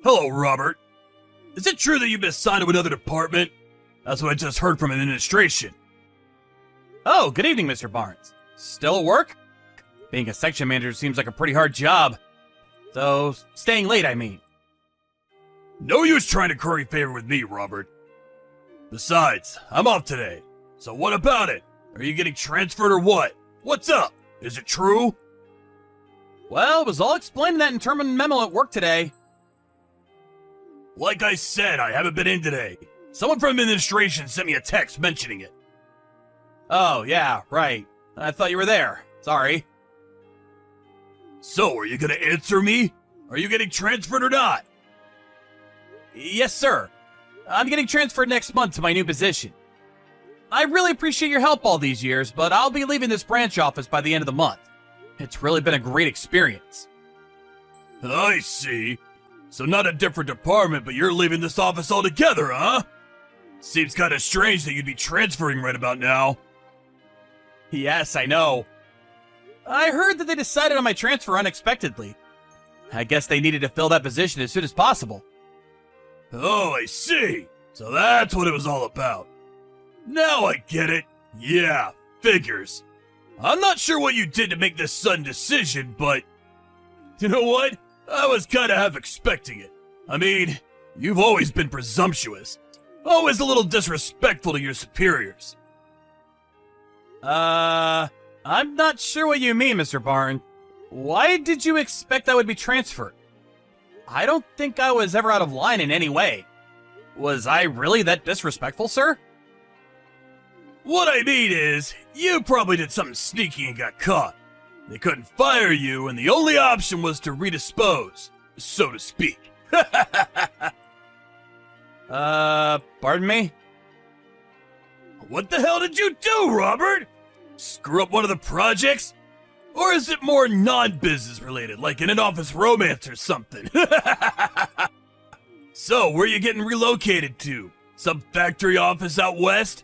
Hello, Robert. Is it true that you've been assigned to another department? That's what I just heard from administration. Oh, good evening, Mr. Barnes. Still at work? Being a section manager seems like a pretty hard job. So, staying late, I mean. No use trying to curry favor with me, Robert. Besides, I'm off today. So what about it? Are you getting transferred or what? What's up? Is it true? Well, it was all explained in that internal memo at work today. Like I said, I haven't been in today. Someone from administration sent me a text mentioning it. Oh, yeah, right. I thought you were there. Sorry. So, are you gonna answer me? Are you getting transferred or not? Yes, sir. I'm getting transferred next month to my new position. I really appreciate your help all these years, but I'll be leaving this branch office by the end of the month. It's really been a great experience. I see. So not a different department, but you're leaving this office altogether, huh? Seems kinda strange that you'd be transferring right about now. Yes, I know. I heard that they decided on my transfer unexpectedly. I guess they needed to fill that position as soon as possible. Oh, I see. So that's what it was all about. Now I get it. Yeah, figures. I'm not sure what you did to make this sudden decision, but... You know what? I was kinda half expecting it. I mean, you've always been presumptuous. Always a little disrespectful to your superiors. I'm not sure what you mean, Mr. Barnes. Why did you expect I would be transferred? I don't think I was ever out of line in any way. Was I really that disrespectful, sir? What I mean is, you probably did something sneaky and got caught. They couldn't fire you, and the only option was to redispose, so to speak. Pardon me? What the hell did you do, Robert? Screw up one of the projects? Or is it more non-business related, like an in-office romance or something? So, where you getting relocated to? Some factory office out west?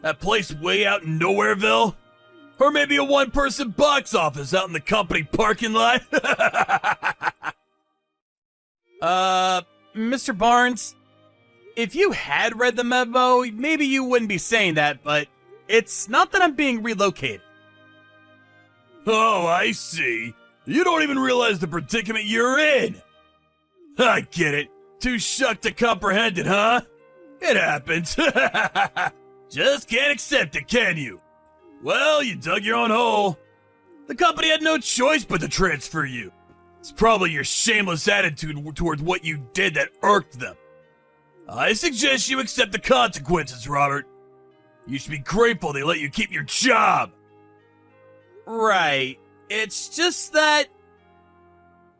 That place way out in Nowhereville? Or maybe a one-person box office out in the company parking lot? Mr. Barnes, if you had read the memo, maybe you wouldn't be saying that, but it's not that I'm being relocated. Oh, I see. You don't even realize the predicament you're in. I get it. Too shocked to comprehend it, huh? It happens. Just can't accept it, can you? Well, you dug your own hole. The company had no choice but to transfer you. It's probably your shameless attitude toward what you did that irked them. I suggest you accept the consequences, Robert. You should be grateful they let you keep your job. Right. It's just that...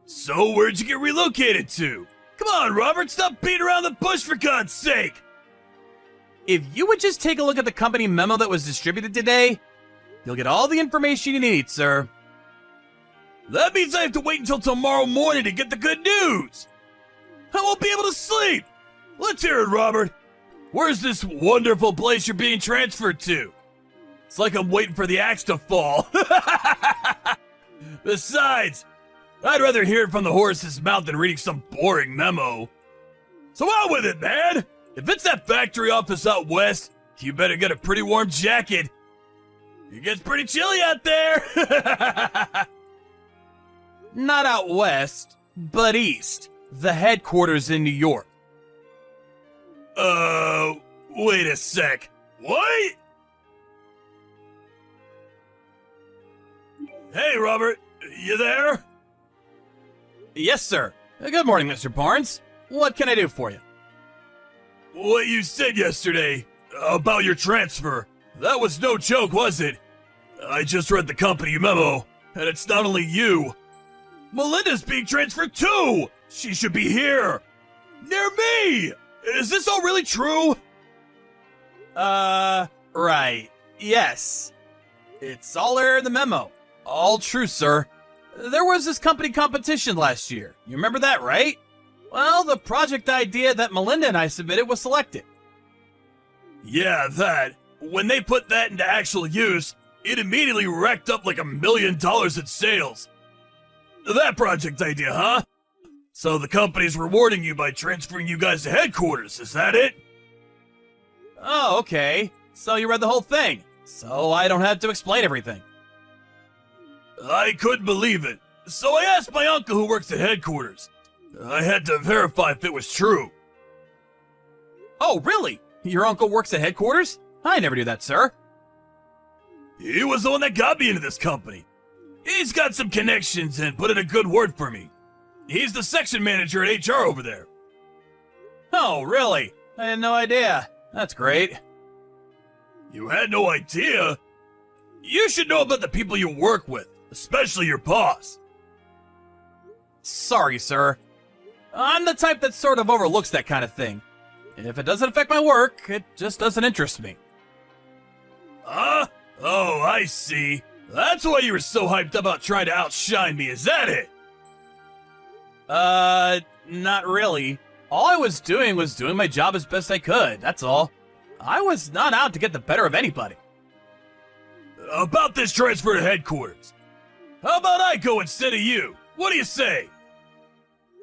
So where'd you get relocated to? Come on, Robert, stop beating around the bush for God's sake! If you would just take a look at the company memo that was distributed today, you'll get all the information you need, sir. That means I have to wait until tomorrow morning to get the good news. I won't be able to sleep. Let's hear it, Robert. Where's this wonderful place you're being transferred to? It's like I'm waiting for the axe to fall. Besides, I'd rather hear it from the horse's mouth than reading some boring memo. So out with it, man! If it's that factory office out west, you better get a pretty warm jacket. It gets pretty chilly out there. Not out west, but east. The headquarters in New York. Wait a sec. What? Hey, Robert, you there? Yes, sir. Good morning, Mr. Barnes. What can I do for you? What you said yesterday about your transfer, that was no joke, was it? I just read the company memo, and it's not only you. Melinda's being transferred too! She should be here! Near me! Is this all really true? Right. Yes. It's all there in the memo. All true, sir. There was this company competition last year. You remember that, right? Well, the project idea that Melinda and I submitted was selected. Yeah, that. When they put that into actual use, it immediately racked up like $1 million in sales. That project idea, huh? So the company's rewarding you by transferring you guys to headquarters, is that it? Oh, okay. So you read the whole thing. So I don't have to explain everything. I couldn't believe it. So I asked my uncle who works at headquarters. I had to verify if it was true. Oh, really? Your uncle works at headquarters? I never knew that, sir. He was the one that got me into this company. He's got some connections and put in a good word for me. He's the section manager at HR over there. Oh, really? I had no idea. That's great. You had no idea? You should know about the people you work with, especially your boss. Sorry, sir. I'm the type that sort of overlooks that kind of thing. If it doesn't affect my work, it just doesn't interest me. Oh, I see. That's why you were so hyped about trying to outshine me, is that it? Not really. All I was doing my job as best I could, that's all. I was not out to get the better of anybody. About this transfer to headquarters. How about I go instead of you? What do you say?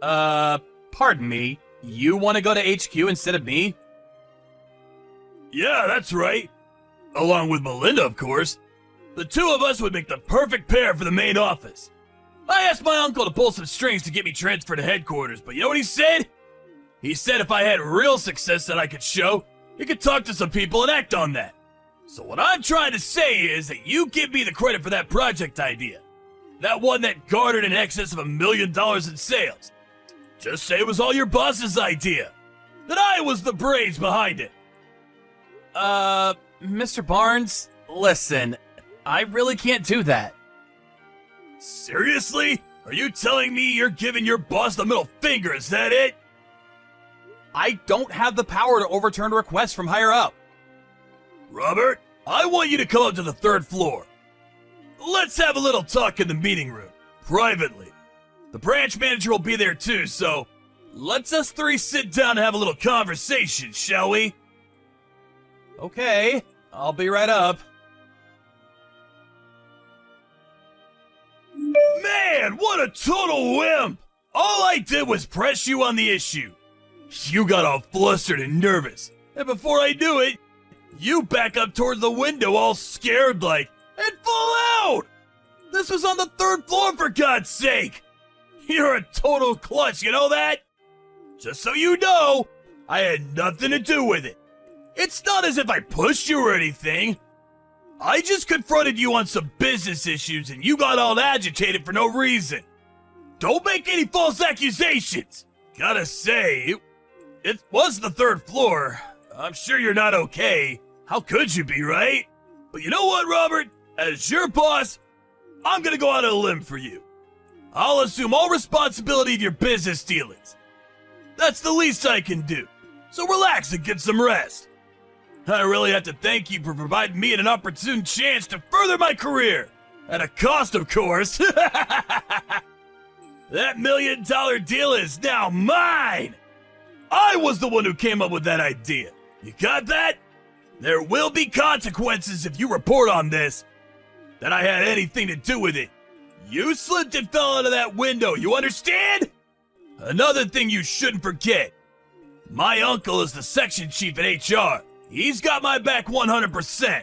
Pardon me. You want to go to HQ instead of me? Yeah, that's right. Along with Melinda, of course. The two of us would make the perfect pair for the main office. I asked my uncle to pull some strings to get me transferred to headquarters, but you know what he said? He said if I had real success that I could show, he could talk to some people and act on that. So what I'm trying to say is that you give me the credit for that project idea. That one that garnered in excess of $1 million in sales. Just say it was all your boss's idea. That I was the brains behind it. Mr. Barnes, listen, I really can't do that. Seriously? Are you telling me you're giving your boss the middle finger, is that it? I don't have the power to overturn a request from higher up. Robert, I want you to come up to the 3rd floor. Let's have a little talk in the meeting room, privately. The branch manager will be there too, so let's us three sit down and have a little conversation, shall we? Okay, I'll be right up. Man, what a total wimp! All I did was press you on the issue. You got all flustered and nervous, and before I knew it, you back up toward the window all scared like, and fall out! This was on the 3rd floor, for God's sake! You're a total klutz, you know that? Just so you know, I had nothing to do with it. It's not as if I pushed you or anything. I just confronted you on some business issues and you got all agitated for no reason. Don't make any false accusations. Gotta say, it was the 3rd floor. I'm sure you're not okay. How could you be, right? But you know what, Robert? As your boss, I'm gonna go out on a limb for you. I'll assume all responsibility of your business dealings. That's the least I can do. So relax and get some rest. I really have to thank you for providing me an opportune chance to further my career. At a cost, of course. That $1 million deal is now mine. I was the one who came up with that idea. You got that? There will be consequences if you report on this. That I had anything to do with it. You slipped and fell out of that window, you understand? Another thing you shouldn't forget. My uncle is the section chief at HR. He's got my back 100%.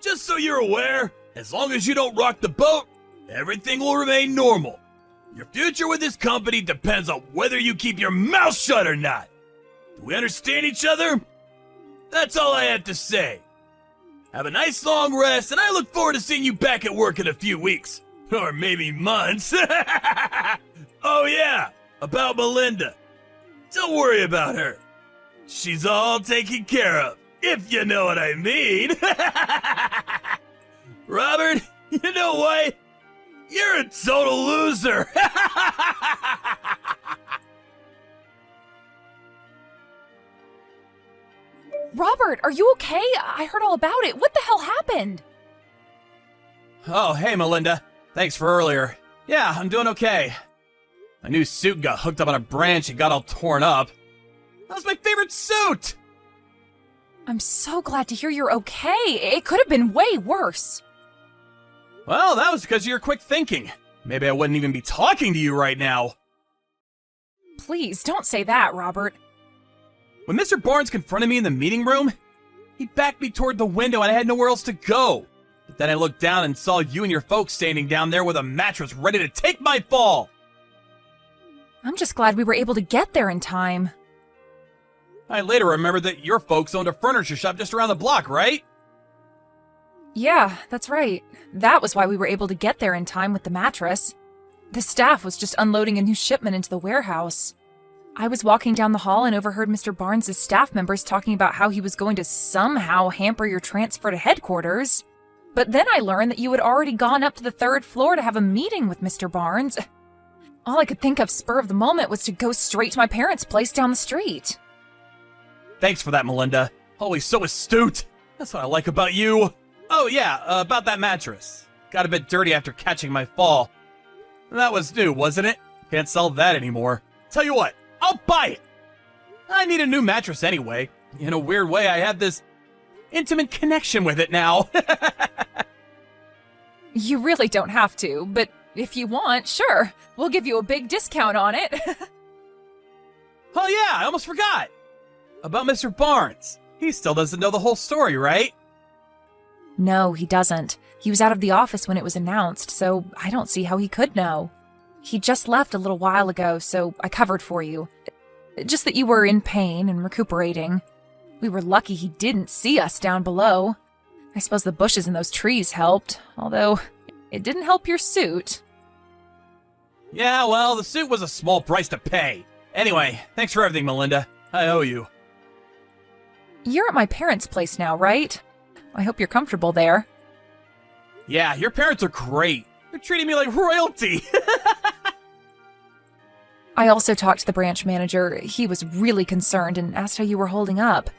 Just so you're aware, as long as you don't rock the boat, everything will remain normal. Your future with this company depends on whether you keep your mouth shut or not. Do we understand each other? That's all I have to say. Have a nice long rest, and I look forward to seeing you back at work in a few weeks. Or maybe months. Oh yeah, about Melinda. Don't worry about her. She's all taken care of, if you know what I mean. Robert, you know what? You're a total loser. Robert, are you okay? I heard all about it. What the hell happened? Oh, hey, Melinda. Thanks for earlier. Yeah, I'm doing okay. My new suit got hooked up on a branch and got all torn up. That was my favorite suit! I'm so glad to hear you're okay. It could have been way worse. Well, that was because of your quick thinking. Maybe I wouldn't even be talking to you right now. please, don't say that, Robert. When Mr. Barnes confronted me in the meeting room, he backed me toward the window and I had nowhere else to go. But then I looked down and saw you and your folks standing down there with a mattress ready to take my fall. I'm just glad we were able to get there in time. I later remembered that your folks owned a furniture shop just around the block, right? Yeah, that's right. That was why we were able to get there in time with the mattress. The staff was just unloading a new shipment into the warehouse. I was walking down the hall and overheard Mr. Barnes' staff members talking about how he was going to somehow hamper your transfer to headquarters. But then I learned that you had already gone up to the 3rd floor to have a meeting with Mr. Barnes. All I could think of spur of the moment was to go straight to my parents' place down the street. Thanks for that, Melinda. Always so astute. That's what I like about you. Oh yeah, about that mattress. Got a bit dirty after catching my fall. That was new, wasn't it? Can't sell that anymore. Tell you what, I'll buy it. I need a new mattress anyway. In a weird way, I have this intimate connection with it now. You really don't have to, but if you want, sure. We'll give you a big discount on it. Oh yeah, I almost forgot. About Mr. Barnes. He still doesn't know the whole story, right? No, he doesn't. He was out of the office when it was announced, so I don't see how he could know. He just left a little while ago, so I covered for you. Just that you were in pain and recuperating. We were lucky he didn't see us down below. I suppose the bushes in those trees helped, although it didn't help your suit. Yeah, well, the suit was a small price to pay. Anyway, thanks for everything, Melinda. I owe you. You're at my parents' place now, right? I hope you're comfortable there. Yeah, your parents are great. They're treating me like royalty. I also talked to the branch manager. He was really concerned and asked how you were holding up.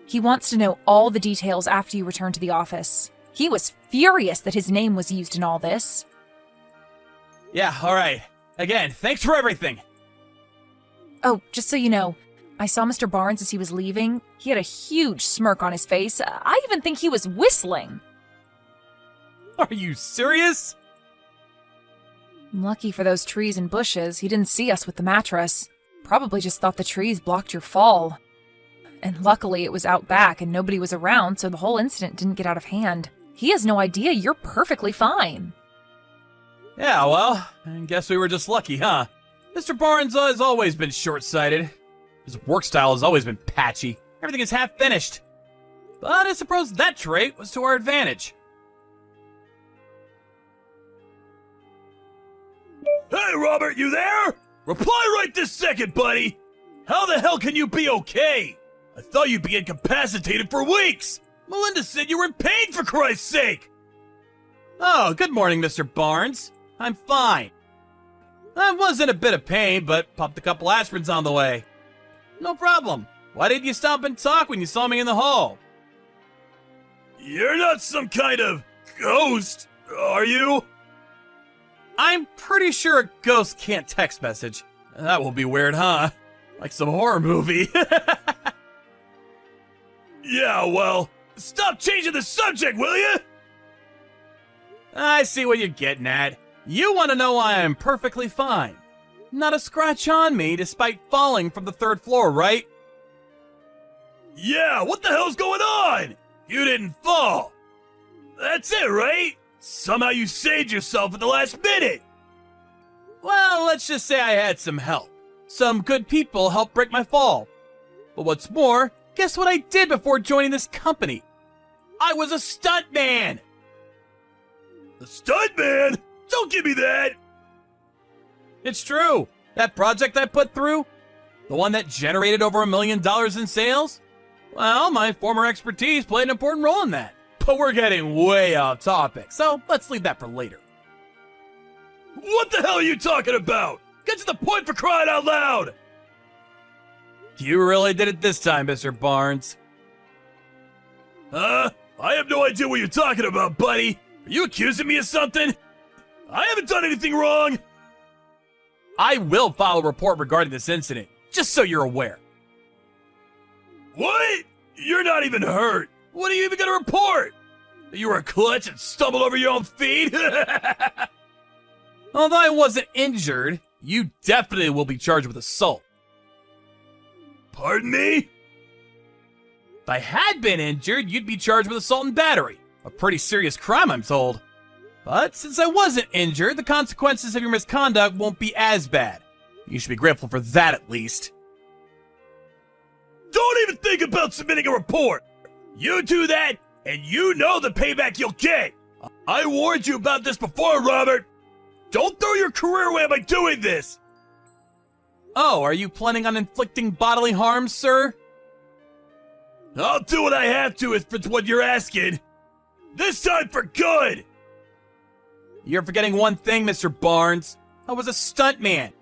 He wants to know all the details after you return to the office. He was furious that his name was used in all this. Yeah, alright. Again, thanks for everything. Oh, just so you know, I saw Mr. Barnes as he was leaving. He had a huge smirk on his face. I even think he was whistling. Are you serious? Lucky for those trees and bushes, he didn't see us with the mattress. Probably just thought the trees blocked your fall. And luckily it was out back and nobody was around, so the whole incident didn't get out of hand. He has no idea you're perfectly fine. Yeah, well, I guess we were just lucky, huh? Mr. Barnes has always been short-sighted. His work style has always been patchy. Everything is half finished. But I suppose that trait was to our advantage. Hey, Robert, you there? Reply right this second, buddy! How the hell can you be okay? I thought you'd be incapacitated for weeks! Melinda said you were in pain, for Christ's sake! Oh, good morning, Mr. Barnes. I'm fine. I was in a bit of pain, but popped a couple aspirins on the way. No problem. Why didn't you stop and talk when you saw me in the hall? You're not some kind of ghost, are you? I'm pretty sure a ghost can't text message. That will be weird, huh? Like some horror movie. Yeah, well, stop changing the subject, will you? I see what you're getting at. You want to know why I'm perfectly fine. Not a scratch on me despite falling from the 3rd floor, right? Yeah, what the hell's going on? You didn't fall. That's it, right? Somehow you saved yourself at the last minute. Well, let's just say I had some help. Some good people helped break my fall. But what's more, guess what I did before joining this company? I was a stuntman! The stuntman? Don't give me that. It's true. That project I put through, the one that generated over $1 million in sales, well, my former expertise played an important role in that. But we're getting way off topic, so let's leave that for later. What the hell are you talking about? Get to the point, for crying out loud! You really did it this time, Mr. Barnes. Huh? I have no idea what you're talking about, buddy. Are you accusing me of something? I haven't done anything wrong. I will file a report regarding this incident, just so you're aware. What? You're not even hurt. What are you even gonna report? That you were a klutz and stumbled over your own feet? Although I wasn't injured, you definitely will be charged with assault. Pardon me? If I had been injured, you'd be charged with assault and battery. A pretty serious crime, I'm told. But since I wasn't injured, the consequences of your misconduct won't be as bad. You should be grateful for that at least. Don't even think about submitting a report. You do that, and you know the payback you'll get. I warned you about this before, Robert. Don't throw your career away by doing this. Oh, are you planning on inflicting bodily harm, sir? I'll do what I have to if it's what you're asking. This time for good. You're forgetting one thing, Mr. Barnes. I was a stuntman.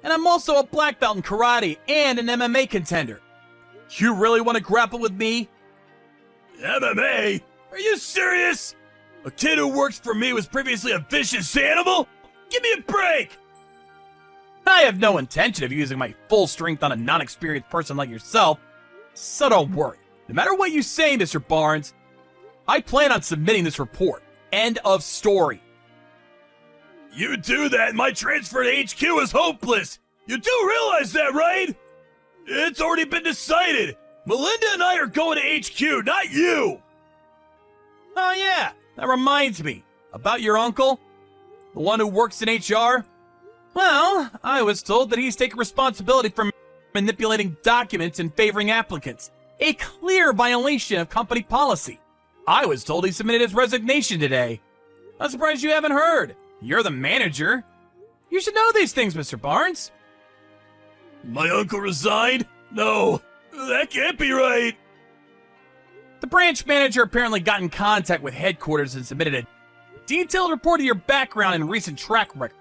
And I'm also a black belt in karate and an MMA contender. You really want to grapple with me? MMA? Are you serious? A kid who works for me was previously a vicious animal? Give me a break! I have no intention of using my full strength on a non-experienced person like yourself, so don't worry. No matter what you say, Mr. Barnes, I plan on submitting this report. End of story. You do that, my transfer to HQ is hopeless! You do realize that, right? It's already been decided! Melinda and I are going to HQ, not you! Oh yeah, that reminds me. About your uncle? The one who works in HR? Well, I was told that he's taking responsibility for manipulating documents and favoring applicants. A clear violation of company policy. I was told he submitted his resignation today. I'm surprised you haven't heard. You're the manager. You should know these things, Mr. Barnes. My uncle resigned? No, that can't be right. The branch manager apparently got in contact with headquarters and submitted a detailed report of your background and recent track record.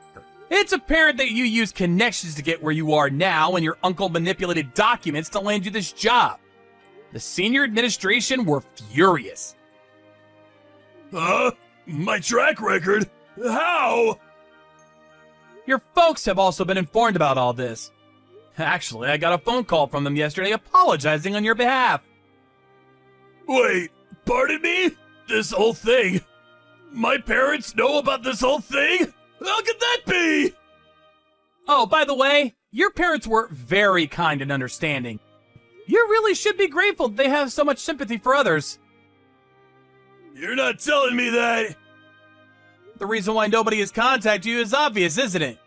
It's apparent that you used connections to get where you are now, and your uncle manipulated documents to land you this job. The senior administration were furious. Huh? My track record? How? Your folks have also been informed about all this. Actually, I got a phone call from them yesterday apologizing on your behalf. Wait, pardon me? This whole thing? My parents know about this whole thing? How could that be? Oh, by the way, your parents were very kind and understanding. You really should be grateful they have so much sympathy for others. You're not telling me that. The reason why nobody has contacted you is obvious, isn't it?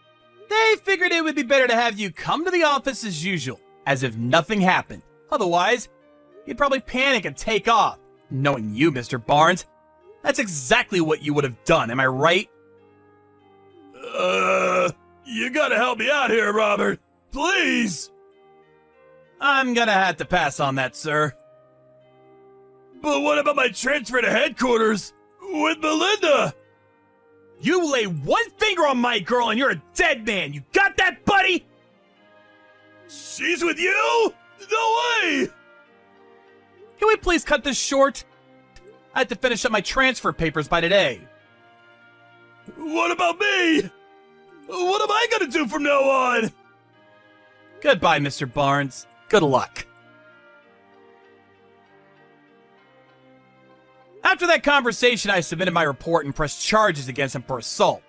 They figured it would be better to have you come to the office as usual, as if nothing happened. Otherwise, you'd probably panic and take off. Knowing you, Mr. Barnes, that's exactly what you would have done, am I right? You gotta help me out here, Robert. Please. I'm gonna have to pass on that, sir. But what about my transfer to headquarters with Melinda? You lay one finger on my girl and you're a dead man. You got that, buddy? She's with you? No way! Can we please cut this short? I have to finish up my transfer papers by today. What about me? What am I gonna do from now on? Goodbye, Mr. Barnes. Good luck. After that conversation, I submitted my report and pressed charges against him for assault.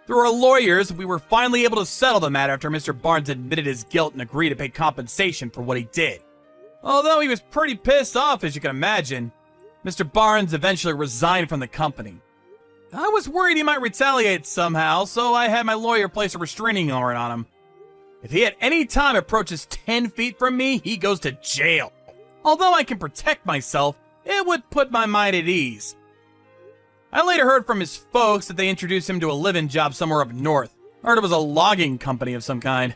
Through our lawyers, we were finally able to settle the matter after Mr. Barnes admitted his guilt and agreed to pay compensation for what he did. Although he was pretty pissed off, as you can imagine, Mr. Barnes eventually resigned from the company. I was worried he might retaliate somehow, so I had my lawyer place a restraining order on him. If he at any time approaches 10 feet from me, he goes to jail. Although I can protect myself, it would put my mind at ease. I later heard from his folks that they introduced him to a live-in job somewhere up north. I heard it was a logging company of some kind.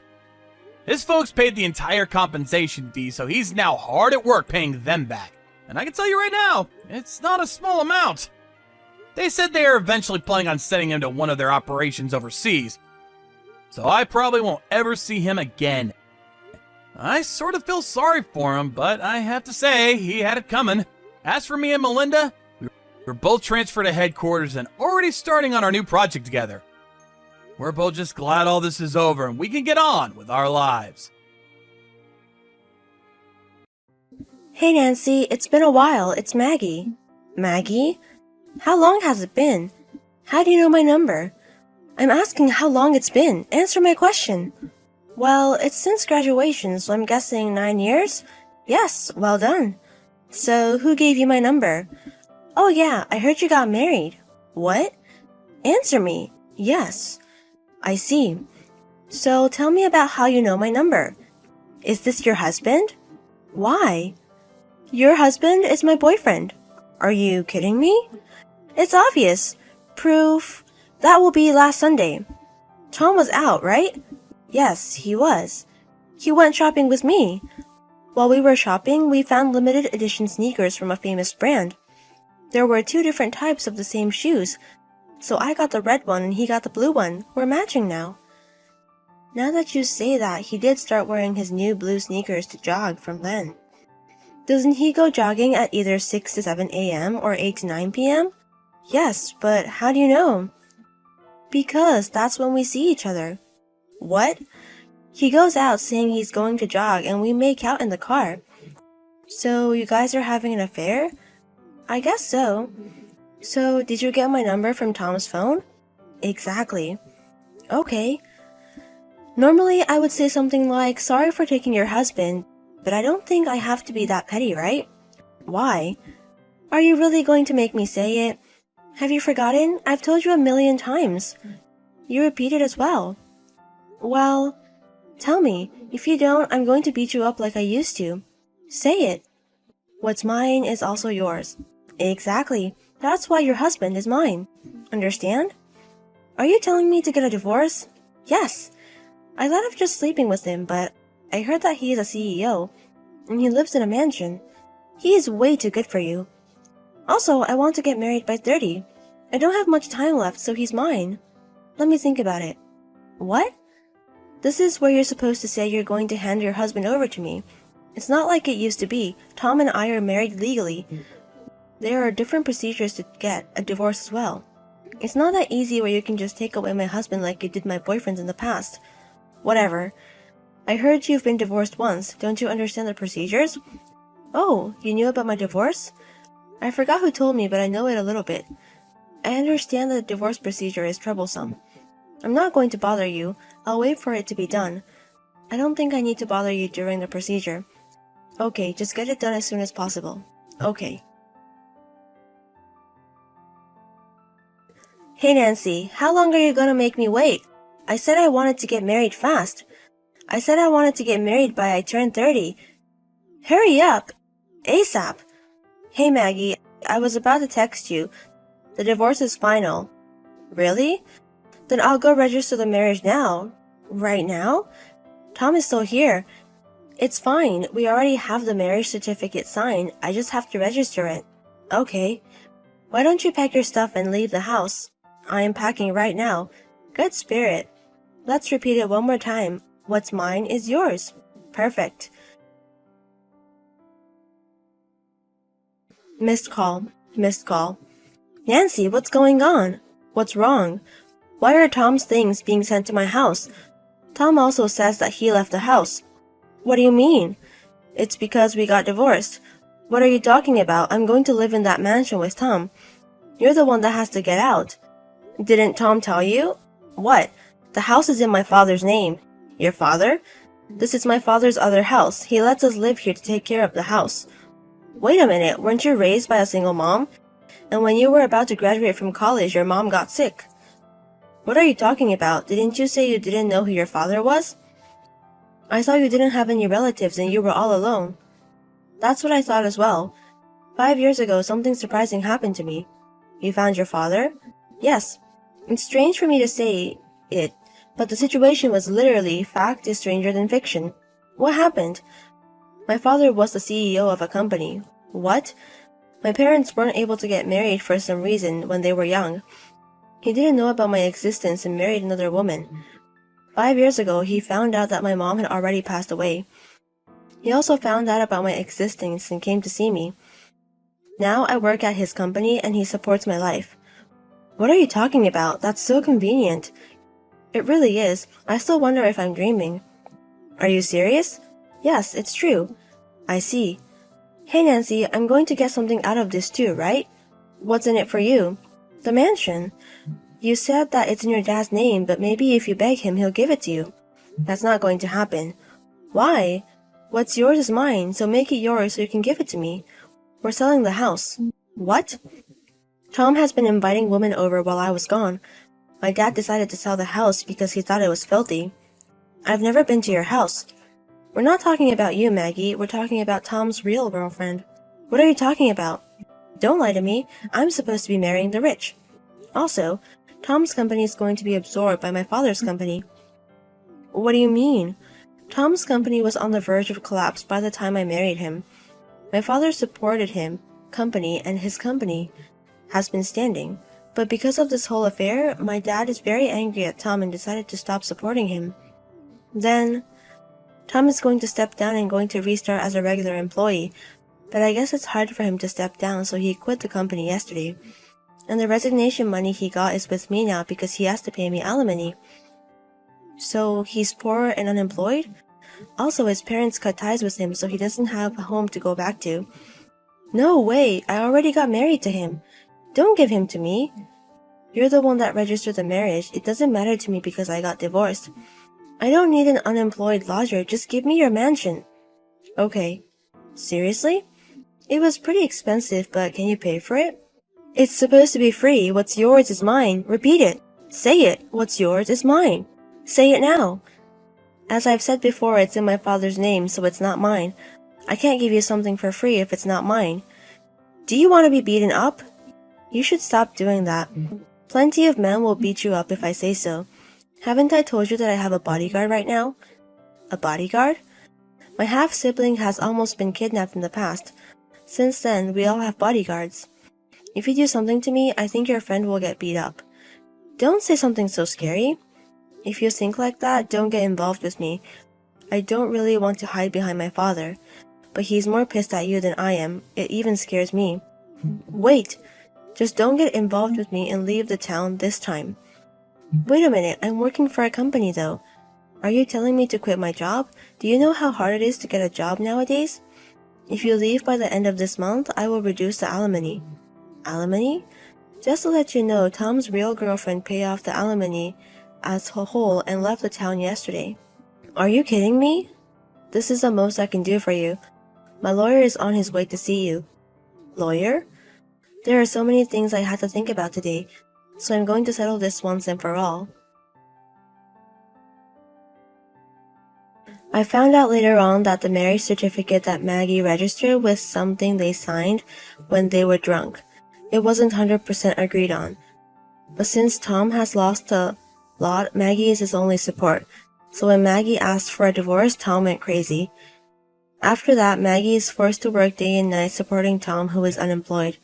His folks paid the entire compensation fee, so he's now hard at work paying them back. And I can tell you right now, it's not a small amount. They said they are eventually planning on sending him to one of their operations overseas, so I probably won't ever see him again. I sort of feel sorry for him, but I have to say, he had it coming. As for me and Melinda, we're both transferred to headquarters and already starting on our new project together. We're both just glad all this is over and we can get on with our lives. Hey Nancy, it's been a while. It's Maggie. Maggie? How long has it been? How do you know my number? I'm asking how long it's been. Answer my question. Well, it's since graduation, so I'm guessing 9 years? Yes, well done. So, who gave you my number? Oh yeah, I heard you got married. What? Answer me. Yes. I see. So, tell me about how you know my number. Is this your husband? Why? Your husband is my boyfriend. Are you kidding me? It's obvious. Proof. That will be last Sunday. Tom was out, right? Yes, he was. He went shopping with me. While we were shopping, we found limited edition sneakers from a famous brand. There were 2 different types of the same shoes, so I got the red one and he got the blue one. We're matching now. Now that you say that, he did start wearing his new blue sneakers to jog from then. Doesn't he go jogging at either 6 to 7 a.m. or 8 to 9 p.m.? Yes, but how do you know? Because that's when we see each other. What? He goes out saying he's going to jog and we make out in the car. So you guys are having an affair? I guess so. So did you get my number from Tom's phone? Exactly. Okay. Normally I would say something like, sorry for taking your husband, but I don't think I have to be that petty, right? Why? Are you really going to make me say it? Have you forgotten? I've told you 1,000,000 times. You repeat it as well. Well, tell me. If you don't, I'm going to beat you up like I used to. Say it. What's mine is also yours. Exactly. That's why your husband is mine. Understand? Are you telling me to get a divorce? Yes. I thought of just sleeping with him, but I heard that he is a CEO, and he lives in a mansion. He is way too good for you. Also, I want to get married by 30. I don't have much time left, so he's mine. Let me think about it. What? This is where you're supposed to say you're going to hand your husband over to me. It's not like it used to be. Tom and I are married legally. There are different procedures to get a divorce as well. It's not that easy where you can just take away my husband like you did my boyfriends in the past. Whatever. I heard you've been divorced once. Don't you understand the procedures? Oh, you knew about my divorce? I forgot who told me, but I know it a little bit. I understand that the divorce procedure is troublesome. I'm not going to bother you. I'll wait for it to be done. I don't think I need to bother you during the procedure. Okay, just get it done as soon as possible. Okay. Hey Nancy, how long are you gonna make me wait? I said I wanted to get married fast. I said I wanted to get married by I turned 30. Hurry up! ASAP! Hey Maggie, I was about to text you. The divorce is final. Really? Then I'll go register the marriage now. Right now? Tom is still here. It's fine. We already have the marriage certificate signed. I just have to register it. Okay. Why don't you pack your stuff and leave the house? I am packing right now. Good spirit. Let's repeat it one more time. What's mine is yours. Perfect. Missed call. Missed call. Nancy, what's going on? What's wrong? Why are Tom's things being sent to my house? Tom also says that he left the house. What do you mean? It's because we got divorced. What are you talking about? I'm going to live in that mansion with Tom. You're the one that has to get out. Didn't Tom tell you? What? The house is in my father's name. Your father? This is my father's other house. He lets us live here to take care of the house. Wait a minute, weren't you raised by a single mom? And when you were about to graduate from college, your mom got sick. What are you talking about? Didn't you say you didn't know who your father was? I thought you didn't have any relatives and you were all alone. That's what I thought as well. 5 years ago, something surprising happened to me. You found your father? Yes. It's strange for me to say it, but the situation was literally, fact is stranger than fiction. What happened? My father was the CEO of a company. What? My parents weren't able to get married for some reason when they were young. He didn't know about my existence and married another woman. 5 years ago, he found out that my mom had already passed away. He also found out about my existence and came to see me. Now I work at his company and he supports my life. What are you talking about? That's so convenient. It really is. I still wonder if I'm dreaming. Are you serious? Yes, it's true. I see. Hey Nancy, I'm going to get something out of this too, right? What's in it for you? The mansion. You said that it's in your dad's name, but maybe if you beg him, he'll give it to you. That's not going to happen. Why? What's yours is mine, so make it yours so you can give it to me. We're selling the house. What? Tom has been inviting women over while I was gone. My dad decided to sell the house because he thought it was filthy. I've never been to your house. We're not talking about you, Maggie. We're talking about Tom's real girlfriend. What are you talking about? Don't lie to me. I'm supposed to be marrying the rich. Also, Tom's company is going to be absorbed by my father's company. What do you mean? Tom's company was on the verge of collapse by the time I married him. My father supported him, company, and his company has been standing. But because of this whole affair, my dad is very angry at Tom and decided to stop supporting him. Then, Tom is going to step down and going to restart as a regular employee, but I guess it's hard for him to step down, so he quit the company yesterday. And the resignation money he got is with me now because he has to pay me alimony. So he's poor and unemployed? Also, his parents cut ties with him, so he doesn't have a home to go back to. No way, I already got married to him. Don't give him to me. You're the one that registered the marriage. It doesn't matter to me because I got divorced. I don't need an unemployed lodger, just give me your mansion. Okay. Seriously? It was pretty expensive, but can you pay for it? It's supposed to be free. What's yours is mine. Repeat it. Say it. What's yours is mine. Say it now. As I've said before, it's in my father's name, so it's not mine. I can't give you something for free if it's not mine. Do you want to be beaten up? You should stop doing that. Plenty of men will beat you up if I say so. Haven't I told you that I have a bodyguard right now? A bodyguard? My half-sibling has almost been kidnapped in the past. Since then, we all have bodyguards. If you do something to me, I think your friend will get beat up. Don't say something so scary. If you think like that, don't get involved with me. I don't really want to hide behind my father, but he's more pissed at you than I am. It even scares me. Wait! Just don't get involved with me and leave the town this time. Wait a minute, I'm working for a company though. Are you telling me to quit my job? Do you know how hard it is to get a job nowadays? If you leave by the end of this month, I will reduce the alimony. Alimony? Just to let you know, Tom's real girlfriend paid off the alimony as a whole and left the town yesterday. Are you kidding me? This is the most I can do for you. My lawyer is on his way to see you. Lawyer? There are so many things I had to think about today, so I'm going to settle this once and for all. I found out later on that the marriage certificate that Maggie registered was something they signed when they were drunk. It wasn't 100% agreed on. But since Tom has lost a lot, Maggie is his only support. So when Maggie asked for a divorce, Tom went crazy. After that, Maggie is forced to work day and night supporting Tom, who is unemployed.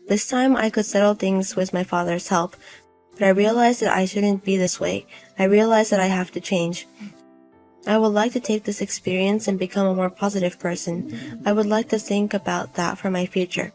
This time I could settle things with my father's help, but I realized that I shouldn't be this way. I realized that I have to change. I would like to take this experience and become a more positive person. I would like to think about that for my future.